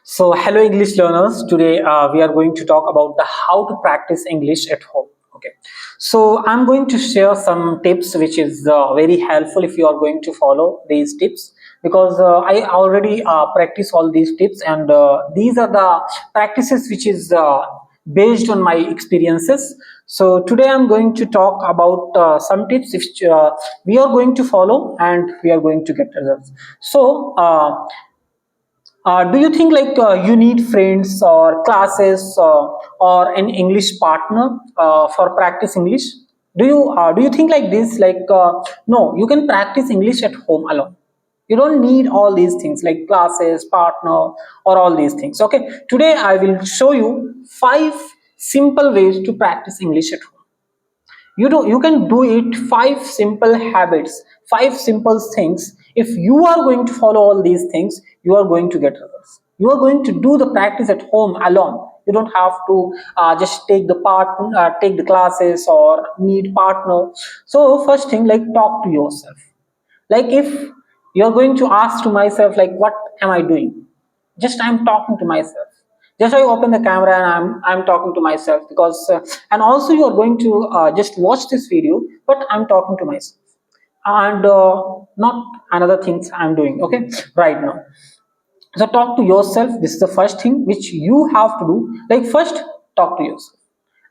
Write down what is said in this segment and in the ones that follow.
So, hello English learners. Today we are going to talk about the how to practice English at home. Okay. So, I'm going to share some tips which is very helpful if you are going to follow these tips because I already practice all these tips and these are the practices which is based on my experiences. So, today I'm going to talk about some tips which we are going to follow and we are going to get results. Do you think like you need friends or classes or an English partner for practice English? Do you think like this? No, you can practice English at home alone. You don't need all these things like classes, partner, or all these things. Okay, today I will show you 5 simple ways to practice English at home. You can do it 5 simple habits, 5 simple things. If you are going to follow all these things, you are going to get results. You are going to do the practice at home alone. You don't have to just take the classes or need partner. So first thing, like, talk to yourself. Like, if you're going to ask to myself, like, what am I doing? Just I'm talking to myself. Just I open the camera and I'm talking to myself because and also you are going to just watch this video, but I'm talking to myself and not another things I'm doing, okay, right now. So talk to yourself. This is the first thing which you have to do. Like, first, talk to yourself.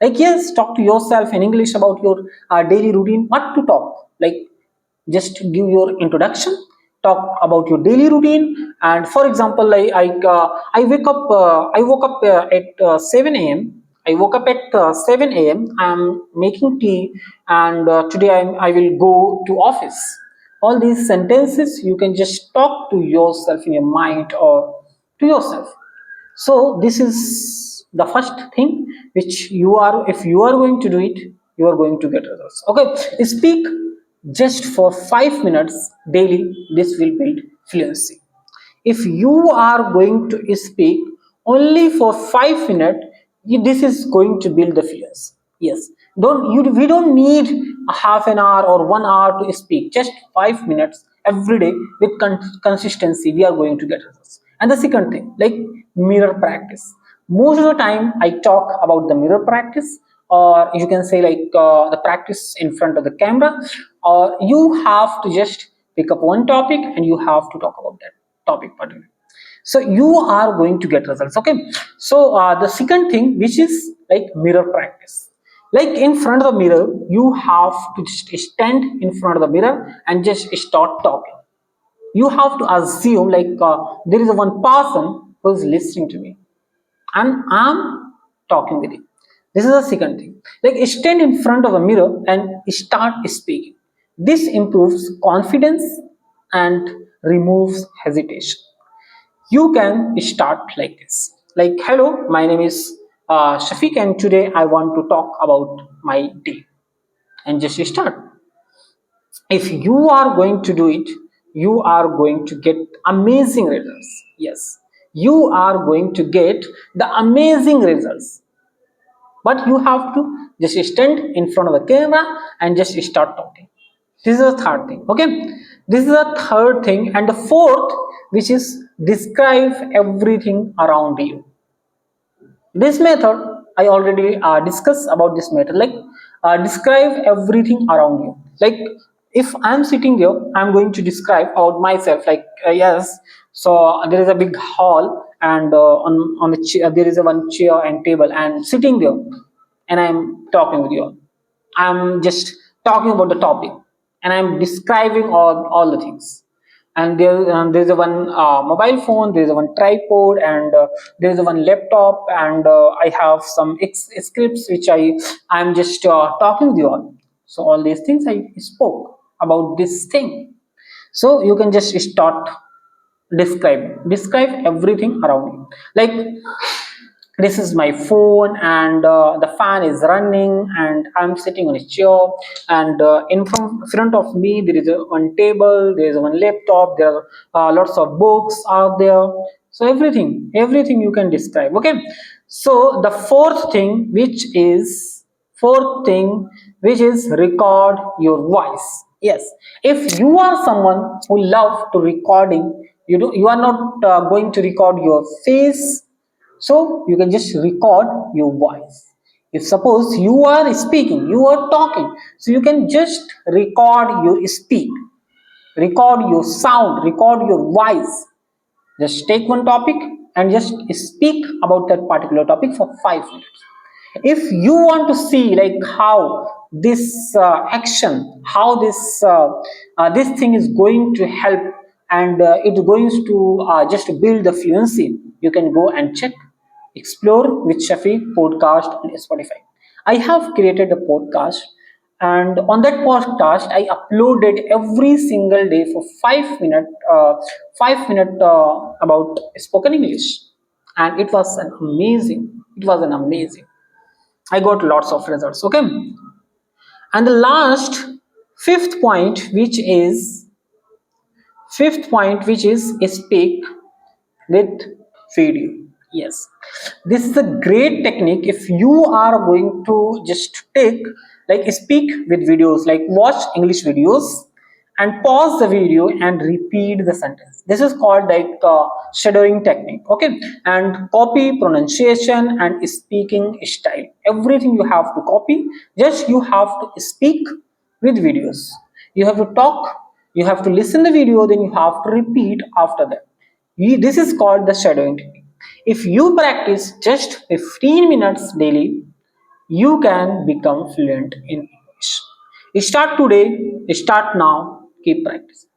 Like, yes, talk to yourself in English about your daily routine. What to talk? Like, just give your introduction, talk about your daily routine. And for example, I woke up at 7 a.m. I woke up at 7 a.m. I'm making tea, and today I will go to office. All these sentences you can just talk to yourself in your mind or to yourself. So this is the first thing which you are, if you are going to do it, you are going to get results. Okay, speak just for 5 minutes daily. This will build fluency. If you are going to speak only for 5 minutes, this is going to build the fluency. Yes, we don't need a half an hour or 1 hour to speak. Just 5 minutes every day with consistency, we are going to get results. And the second thing, like, mirror practice. Most of the time I talk about the mirror practice, or you can say like the practice in front of the camera, or you have to just pick up one topic and you have to talk about that topic particularly. So you are going to get results. Okay, so the second thing, which is like mirror practice. Like, in front of the mirror, you have to just stand in front of the mirror and just start talking. You have to assume like there is one person who is listening to me and I'm talking with him. This is the second thing. Like, stand in front of a mirror and start speaking. This improves confidence and removes hesitation. You can start like this. Like, hello, my name is Shafeeq, and today I want to talk about my day. And just start. If you are going to do it, you are going to get amazing results. Yes, you are going to get the amazing results, but you have to just stand in front of the camera and just start talking. This is the third thing. Okay, this is the third thing. And the fourth, which is describe everything around you. This method I already discussed about this method. Like, describe everything around you. Like, if I'm sitting there, I'm going to describe about myself. Like, yes, so there is a big hall, and on the chair there is a one chair and table, and sitting there, and I'm talking with you. I'm just talking about the topic, and I'm describing all the things. And there's a one mobile phone, there's a one tripod, and there's a one laptop, and I have some scripts which I'm just talking with you on. So all these things I spoke about this thing. So you can just start describe everything around you. Like, this is my phone, and the fan is running, and I'm sitting on a chair, and in front of me there is one table, there is one laptop, there are lots of books out there. So everything you can describe. Okay, so the fourth thing which is record your voice. Yes, if you are someone who love to recording You are not going to record your face, so you can just record your voice. If suppose you are speaking, you are talking, so you can just record your speak, record your sound, record your voice. Just take one topic and just speak about that particular topic for 5 minutes. If you want to see like how this action, how this thing is going to help, and it's going to just build the fluency, you can go and check Explore with Shafeeq podcast on Spotify. I have created a podcast, and on that podcast I uploaded every single day for 5 minutes, 5 minutes about spoken English, and it was an amazing. It was an amazing. I got lots of results. Okay, and the last fifth point, which is speak with video. Yes, this is a great technique. If you are going to just take like speak with videos, like watch English videos and pause the video and repeat the sentence. This is called like shadowing technique. Okay, and copy pronunciation and speaking style, everything you have to copy. Just you have to speak with videos. You have to talk, you have to listen the video, then you have to repeat after that. This is called the shadowing technique. If you practice just 15 minutes daily, you can become fluent in English. Start today, start now, keep practicing.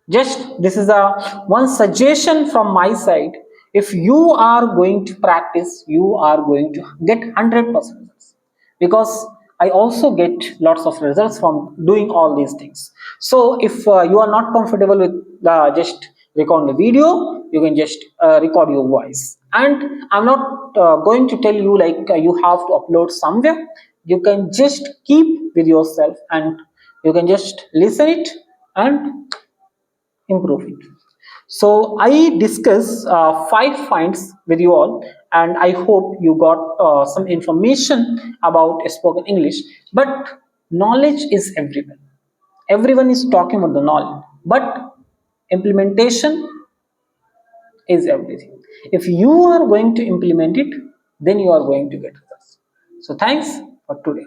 Just this is a one suggestion from my side. If you are going to practice, you are going to get 100% results, because I also get lots of results from doing all these things. So if you are not comfortable with just record the video, you can just record your voice. And I'm not going to tell you like you have to upload somewhere. You can just keep with yourself, and you can just listen it and improve it. So I discuss 5 points with you all, and I hope you got some information about spoken English. But knowledge is everywhere. Everyone is talking about the knowledge, but implementation is everything. If you are going to implement it, then you are going to get results. So thanks for today.